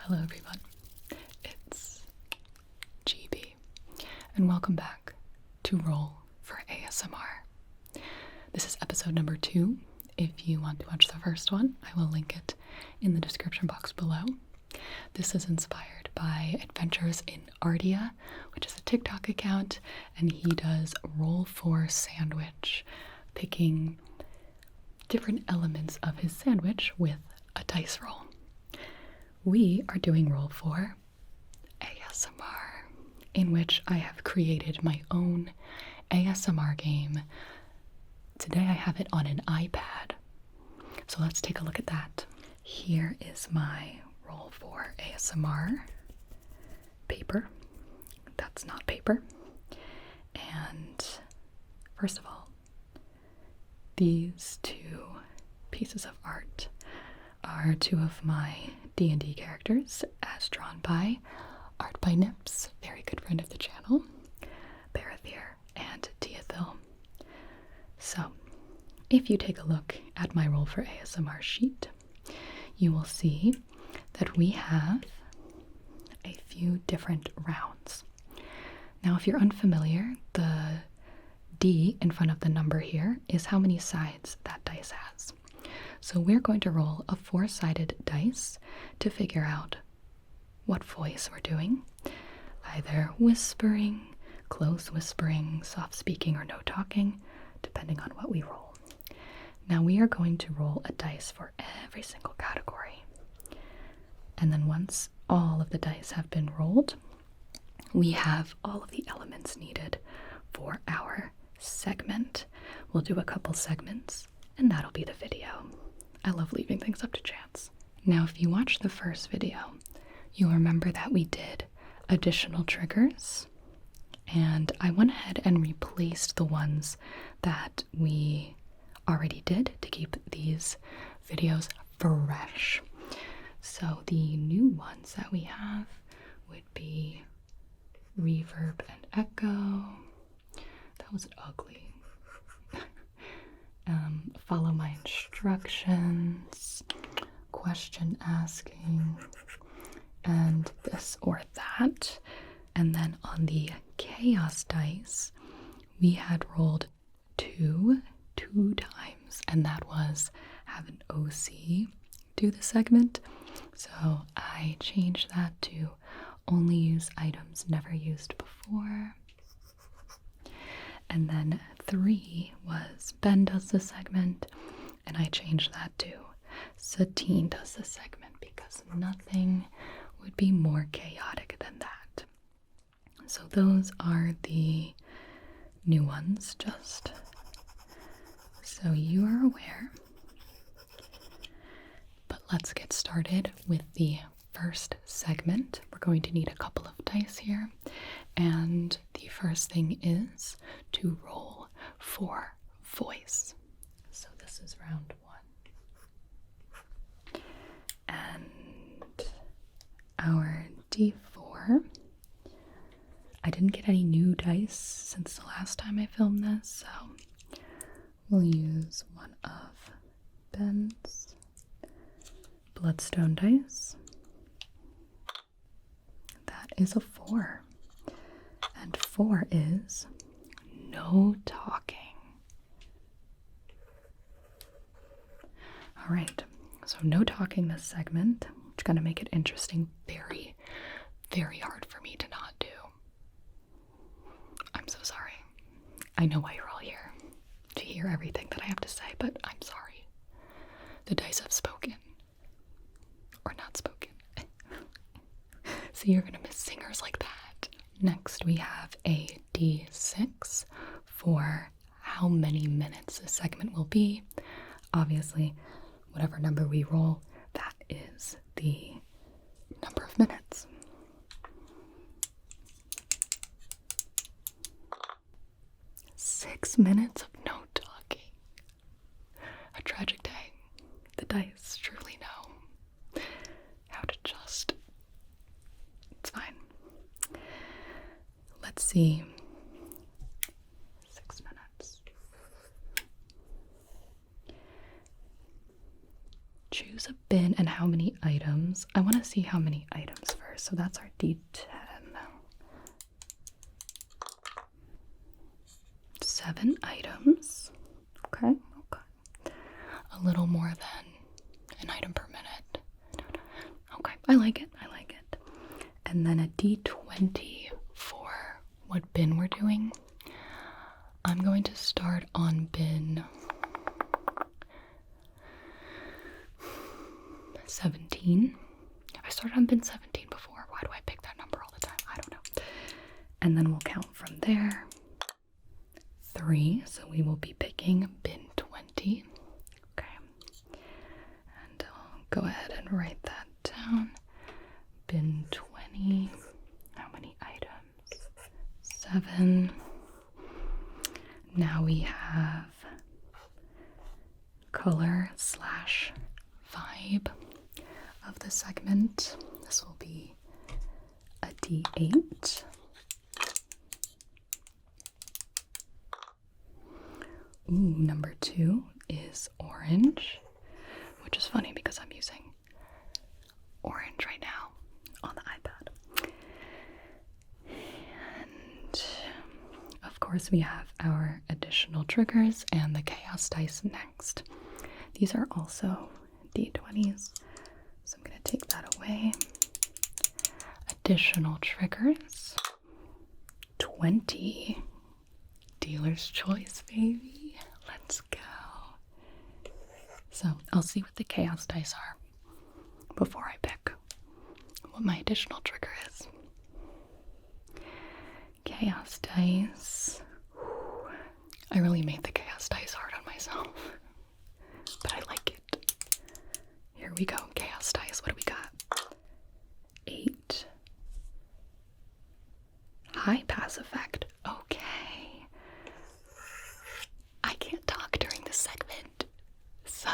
Hello everyone, it's Gibi, and welcome back to Roll for ASMR. This is episode number 2. If you want to watch the first one, I will link it in the description box below. This is inspired by Adventures in Ardia, which is a TikTok account, and he does Roll for Sandwich, picking different elements of his sandwich with a dice roll. We are doing Roll for ASMR, in which I have created my own ASMR game. Today I have it on an iPad, so let's take a look at that. Here is my Roll for ASMR paper. That's not paper. And first of all, these two pieces of art are two of my D&D characters as drawn by Art by Nips, very good friend of the channel, Barathir and Teothil. So, if you take a look at my Roll for ASMR sheet, you will see that we have a few different rounds. Now, if you're unfamiliar, the D in front of the number here is how many sides that dice has. So we're going to roll a 4-sided dice to figure out what voice we're doing, either whispering, close whispering, soft speaking, or no talking, depending on what we roll. Now we are going to roll a dice for every single category. And then once all of the dice have been rolled, we have all of the elements needed for our segment. We'll do a couple segments, and that'll be the video. I love leaving things up to chance. Now, if you watch the first video, you'll remember that we did additional triggers, and I went ahead and replaced the ones that we already did to keep these videos fresh. So the new ones that we have would be reverb and echo. That was ugly. Follow my instructions, question asking, and this or that. And then on the chaos dice, we had rolled two times, and that was have an OC do the segment. So I changed that to only use items never used before. And then 3 was Ben does the segment, and I changed that to Satine does the segment because nothing would be more chaotic than that. So those are the new ones, just so you are aware. But let's get started with the first segment. We're going to need a couple of dice here, and the first thing is to roll for voice. So this is round 1. And our D4. I didn't get any new dice since the last time I filmed this, so we'll use one of Ben's Bloodstone dice. That is a 4. And 4 is no talking. Alright, so no talking this segment, which is going to make it interesting. Very, very hard for me to not do. I'm so sorry. I know why you're all here, to hear everything that I have to say, but I'm sorry. The dice have spoken. Or not spoken. So you're going to miss singers like that. Next, we have a D6 for how many minutes this segment will be. Obviously, whatever number we roll, that is the number of minutes. Six minutes of no talking. A tragic day. The dice truly know how to just... It's fine. Let's see. 6 minutes. Choose a bin and how many items. I want to see how many items first. So that's our D10. 7 items. Okay, okay. A little more than an item per minute. Okay, I like it. I like it. And then a D20 for what bin we're doing. I'm going to start on bin 17. I started on bin 17 before. Why do I pick that number all the time? I don't know. And then we'll count from there. 3, so we will be picking bin 20. Okay. And I'll go ahead and write that down. Bin 20. How many items? 7. Now we have color / vibe of the segment. This will be a D8. Ooh, number 2 is orange, which is funny because I'm using orange right now on the iPad. And of course we have our additional triggers and the chaos dice next. These are also D20s, so I'm going to take that away. Additional triggers. 20. Dealer's choice, baby. Let's go. So I'll see what the chaos dice are before I pick what my additional trigger is. Chaos dice. I really made the chaos dice hard on myself, but I like it. Here we go. Chaos dice. What do we got? 8. High pass effect. Okay. I can't talk during this segment, so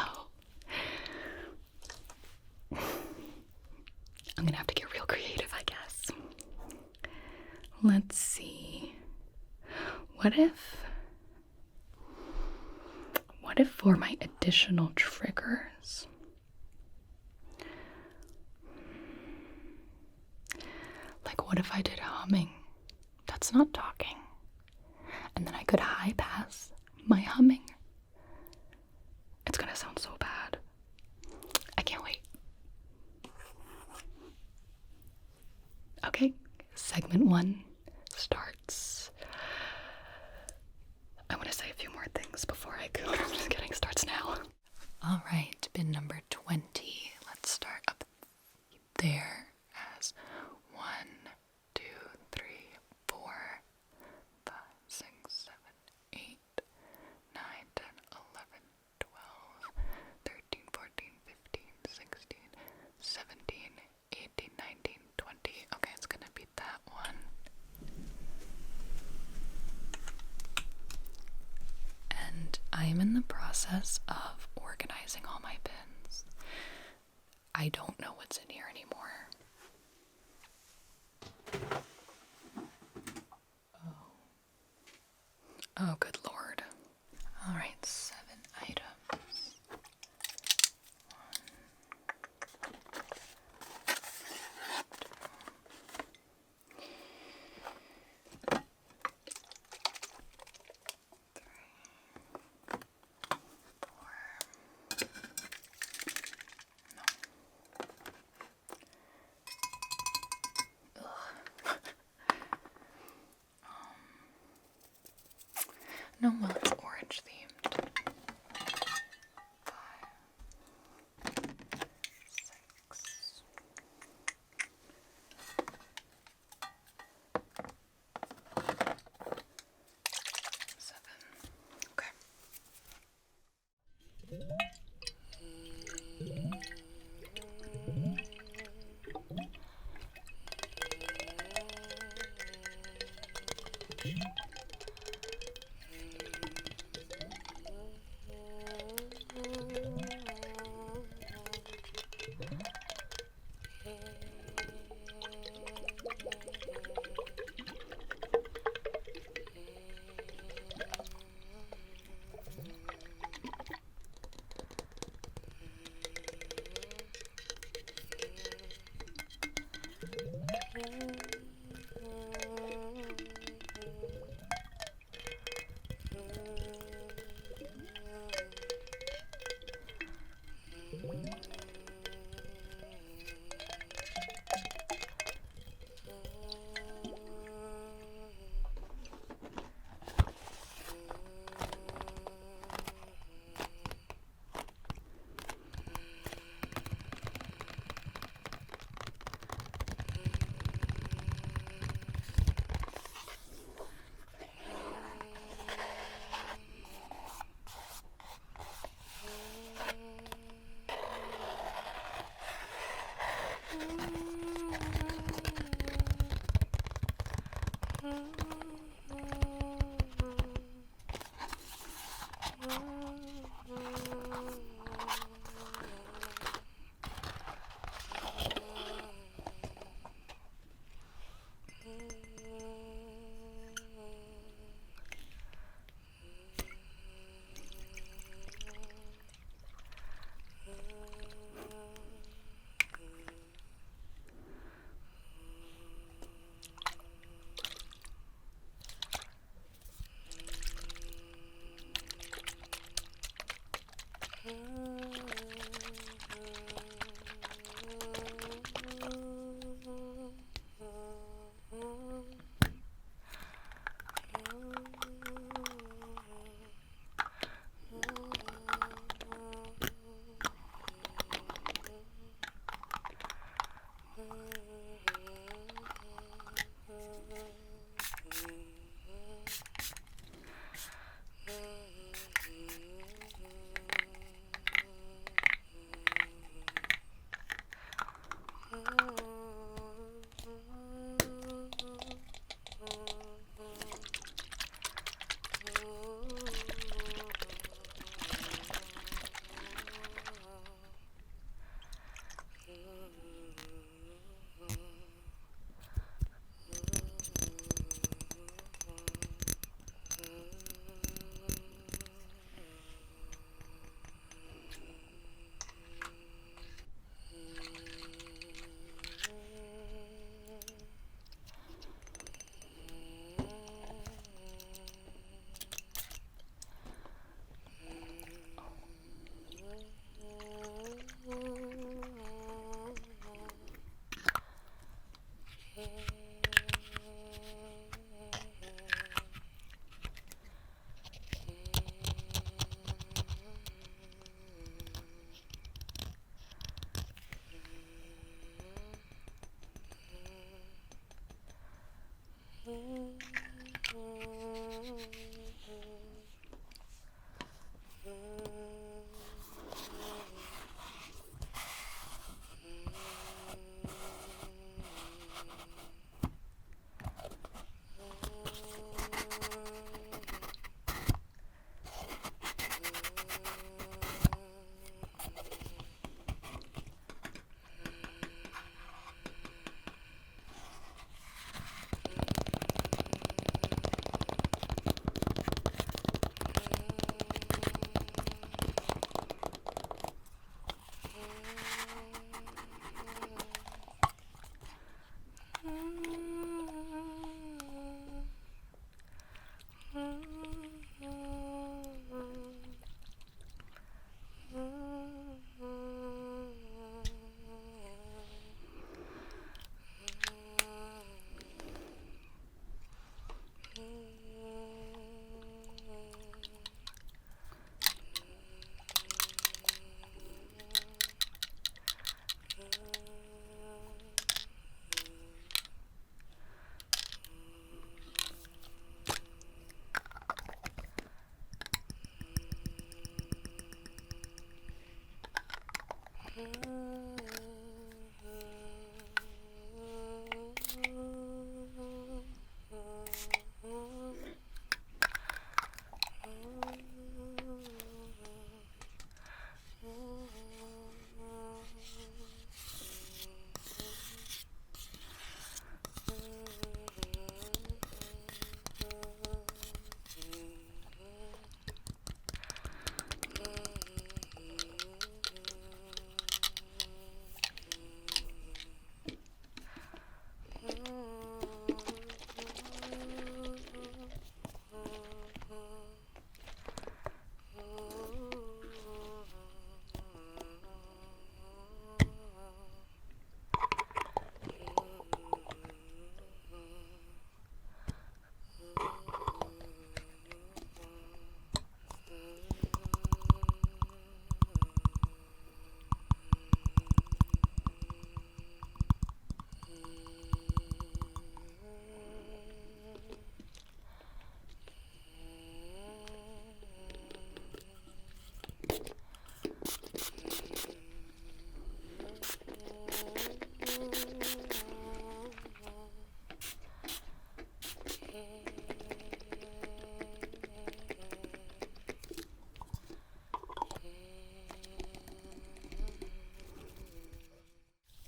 I'm gonna have to get real creative, I guess. Let's see. What if for my additional triggers, like what if I did humming? That's not talking. And then I could high pass my humming. It's gonna sound so bad. I can't wait. Okay, segment 1 starts. I want to say a few more things before I go. I'm just kidding, starts now. All right, bin number 20. Let's start up there as 1, 2, 3, 4, 5, 6, 7, 8, 9, 10, 11, 12, 13, 14, 15, 16, 17, 18, 19, 20. Okay, it's gonna be that one. And I am in the process of organizing all my bins. I don't know what's in here anymore. Oh, good lord. All right, 7 items. 1, 2, 3, 4. No. Ugh. No, well, it's orange themed. 5, 6. Okay.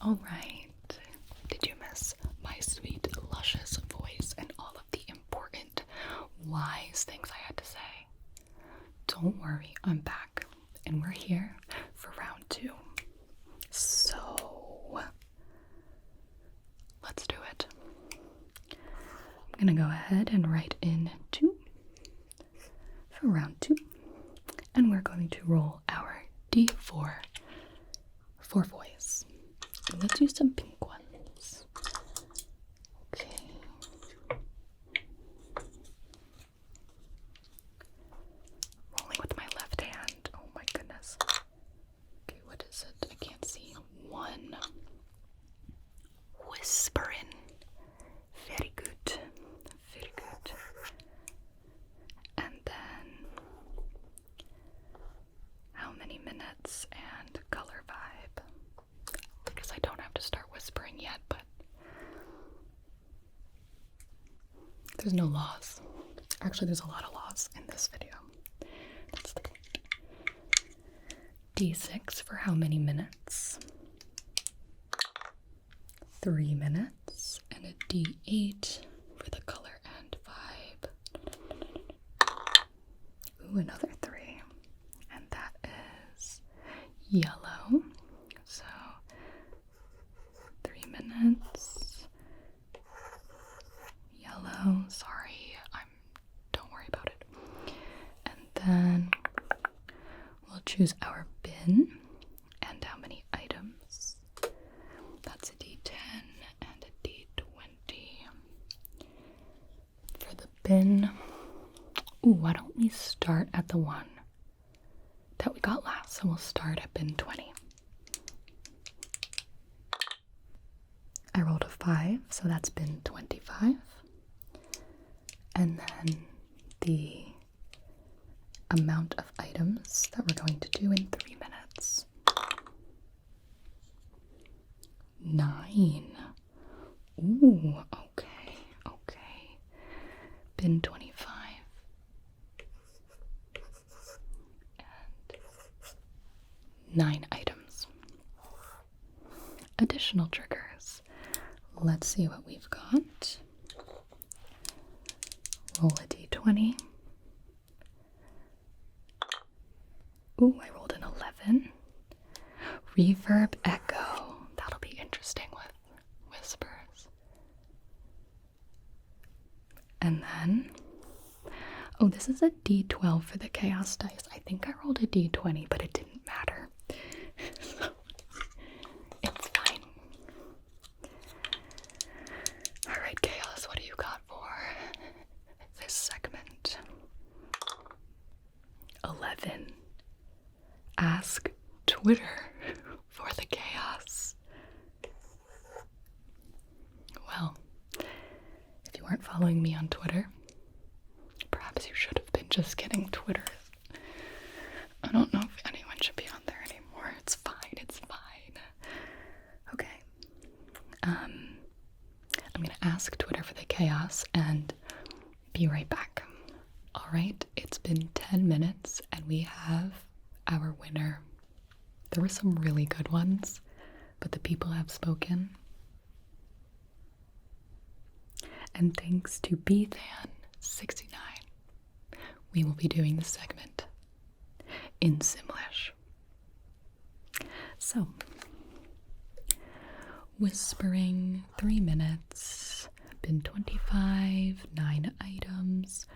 All right. Did you miss my sweet, luscious voice and all of the important, wise things I had to say? Don't worry, I'm back, and we're here for round 2. So, let's do it. I'm gonna go ahead and write in 2 for round 2, and we're going to roll our D4 for voice. Let's use some pink ones. Okay. Rolling with my left hand. Oh my goodness. Okay, what is it? I can't see. 1. Whispering. Very good. Very good. And then how many minutes and color vibe? Because I don't have to start whispering yet, but there's no laws. Actually, there's a lot of laws in this video. That's the point. D6 for how many minutes? 3 minutes. And a D8 for the color and vibe. Ooh, another 3. And that is yellow. So 3 minutes. Yellow. Sorry, don't worry about it. And then we'll choose our bin and how many items. That's a D10 and a D20. For the bin, ooh, why don't we start at the one that we got last? So we'll start at bin 20. I rolled a 5, so that's bin 25. And then the amount of items that we're going to do in 3 minutes. 9. Ooh, okay, okay. Bin 25. And 9 items. Additional triggers. Let's see what we've got. Roll a d20. Ooh, I rolled an 11. Reverb echo. That'll be interesting with whispers. And then, oh, this is a d12 for the chaos dice. I think I rolled a d20, but it didn't matter. So, it's fine. Alright, Chaos, what do you got for this segment? 11. Ask Twitter for the chaos. Well, if you aren't following me on Twitter, perhaps you should have been. Just kidding. Twitter is, I don't know if anyone should be on there anymore. It's fine. It's fine. Okay. I'm gonna ask Twitter for the chaos and be right back. All right. It's been 10 minutes and we have our winner. There were some really good ones, but the people have spoken. And thanks to BThan69, we will be doing this segment in Simlish. So, whispering, 3 minutes, bin 25, 9 items.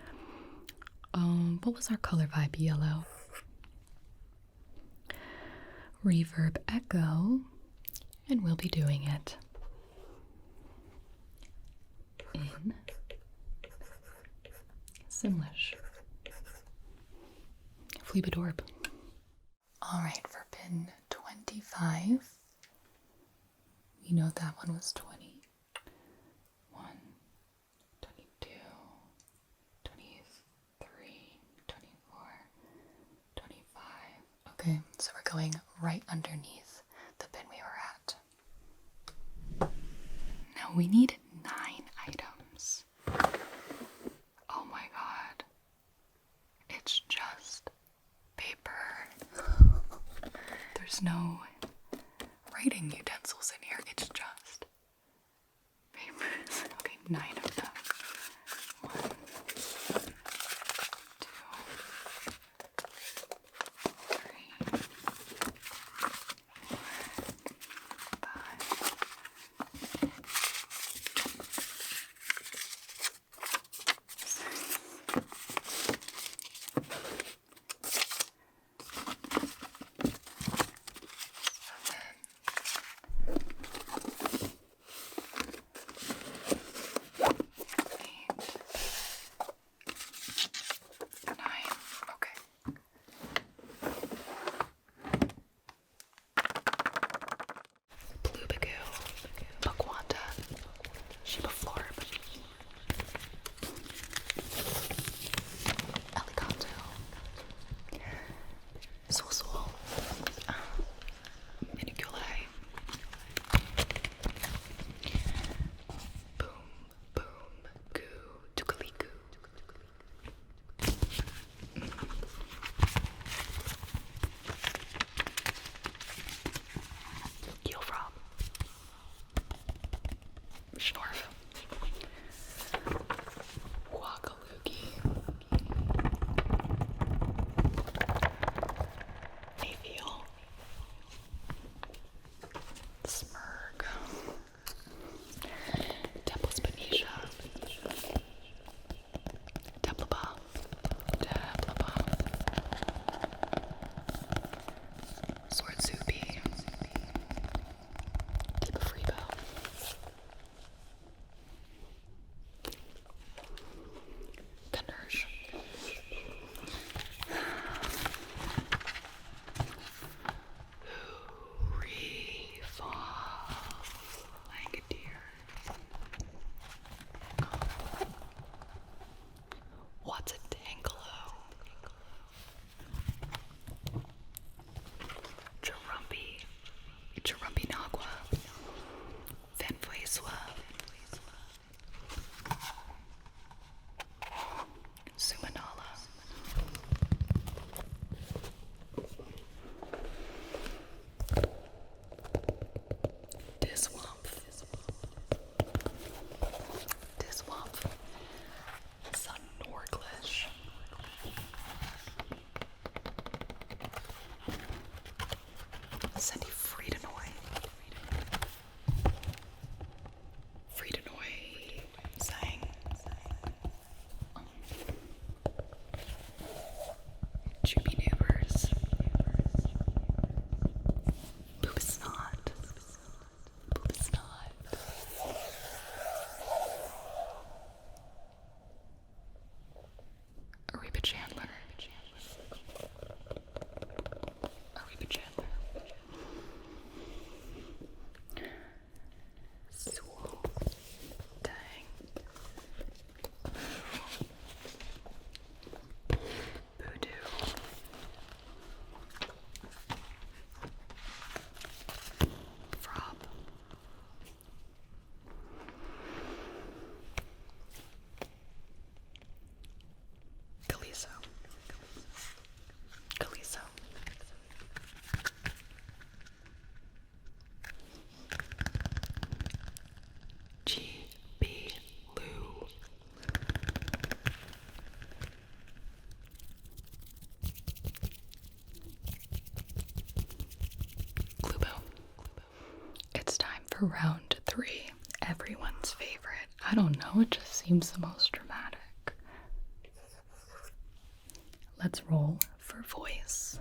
What was our color vibe? Yellow. Reverb echo, and we'll be doing it in Simlish. Fleabadorb. Alright, for pin 25, we know that one was 20. 1, 22, 23, 24, 25. Okay, so we're going right underneath the bin we were at. Now we need 9 items. Oh my god. It's just paper. There's no writing utensils in here. Schnorf. Wakaloogie. Avial. Smurg. Temples Benicia. Deplaba. Swordzupi. Deepafribo. Gunnersh. Langadier. What's a Tangelo? Jarumpi Nagua. Venfueswa. Sumanala. Diswamp. Sunnorglish. Sandy Friedenoi. Sang. Jubinovers. Boobasnot. Ariba Chandler. Swole. Dang. Voodoo. Frob. Caliso. Gibi. Lou. Clubo. It's time for round 3. Everyone's favorite. I don't know, it just seems the most dramatic. Let's roll for voice.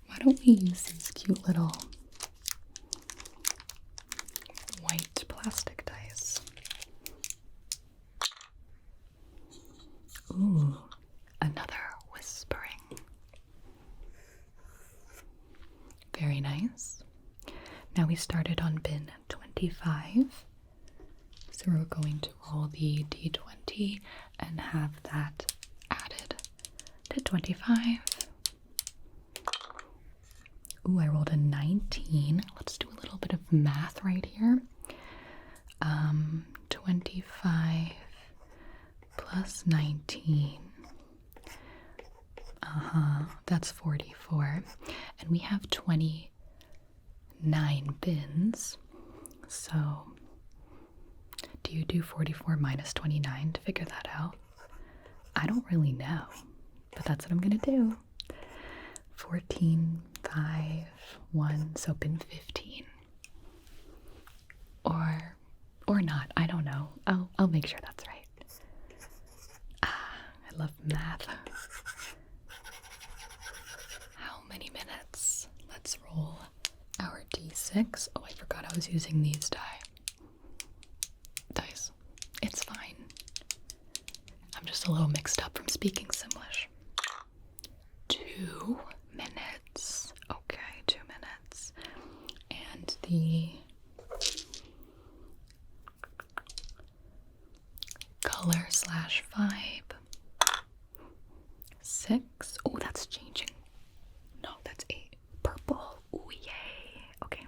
Why don't we use these cute little white plastic dice? Ooh, another whispering. Very nice. Now we started on bin 25. So we're going to roll the d20 and have that added to 25. Ooh, I rolled a 19. Let's do a little bit of math right here. 25 plus 19. That's 44. And we have 29 bins. So, do you do 44 minus 29 to figure that out? I don't really know, but that's what I'm gonna do. 14, 5, 1, so bin 15. Or not, I don't know. I'll make sure that's right. I love math. How many minutes? Let's roll our d6. Oh, I forgot I was using these dice. It's fine. I'm just a little mixed up from speaking Simlish. 2 minutes. Okay, 2 minutes. And the color /5. 6. Oh, that's changing. No, that's 8. Purple. Ooh, yay. Okay.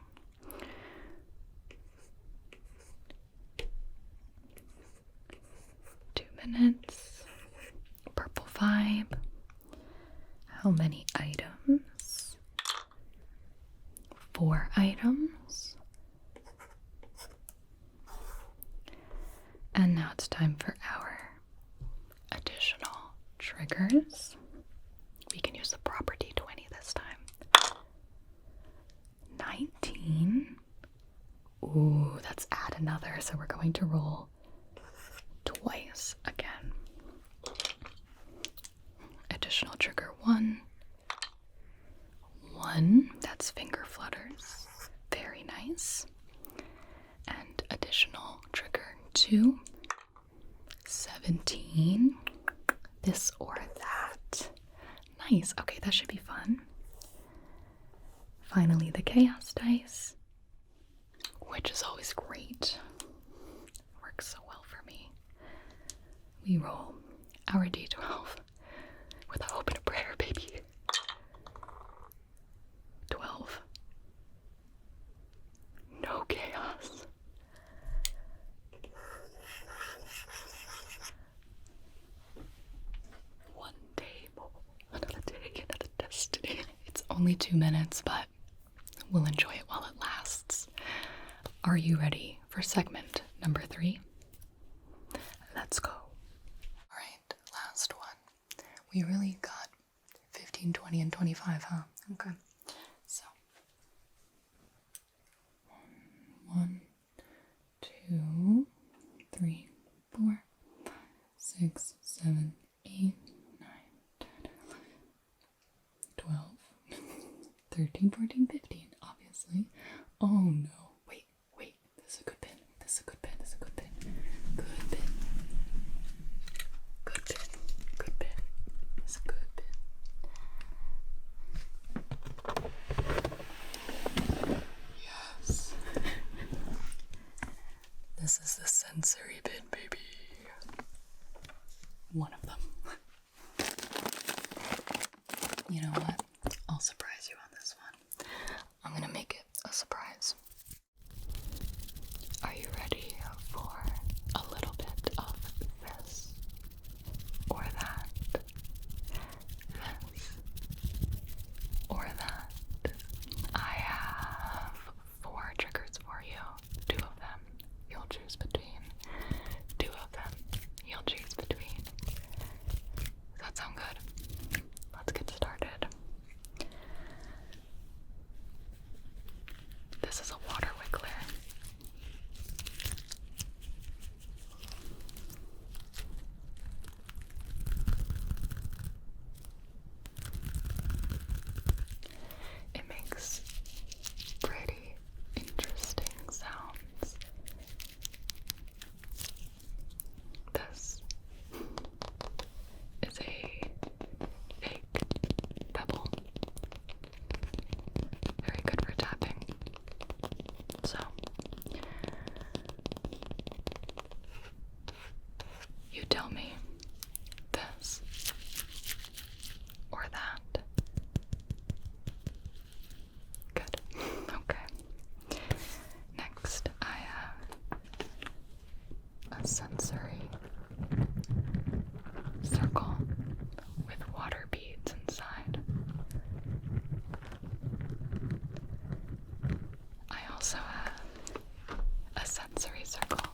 Minutes. Purple 5. How many items? 4 items. And now it's time for our additional triggers. We can use the proper D20 this time. 19. Ooh, let's add another. So we're going to roll twice again. Additional trigger 1. 1, that's finger flutters. Very nice. And additional trigger 2. 17. This or that. Nice. Okay, that should be fun. Finally, the chaos dice, which is always great. Works so well for me. We roll our D12 with a hope and a prayer, baby. 12. No chaos. One day more. Another day, another destiny. It's only 2 minutes, but we'll enjoy it while it lasts. Are you ready for segment number 3? Let's go. Alright, last one. We really got 15, 20, and 25, huh? Okay. So 1, 2, 3, 4, 5, 6, 7, 8, 9, 10, 11, 12, 13, 14, 15, obviously. Oh no. Wait. This is a good pin. This is a good pin. This is a good pin. Good pin. Good pin. Good pin. This is a good pin. Yes. This is the sensory pin, baby. One of them. You know what? I'll surprise you on this one. I'm gonna make it a surprise. Are you ready for a little bit of this or that? This or that? I have 4 triggers for you. 2 of them you'll choose between. 2 of them you'll choose between. Does that sound good? Let's get started. This is a water wiggler. It makes pretty interesting sounds. This is a fake pebble. Very good for tapping. So, you tell me this or that. Good. Okay. Next, I have a sensory circle with water beads inside. I also have a sensory circle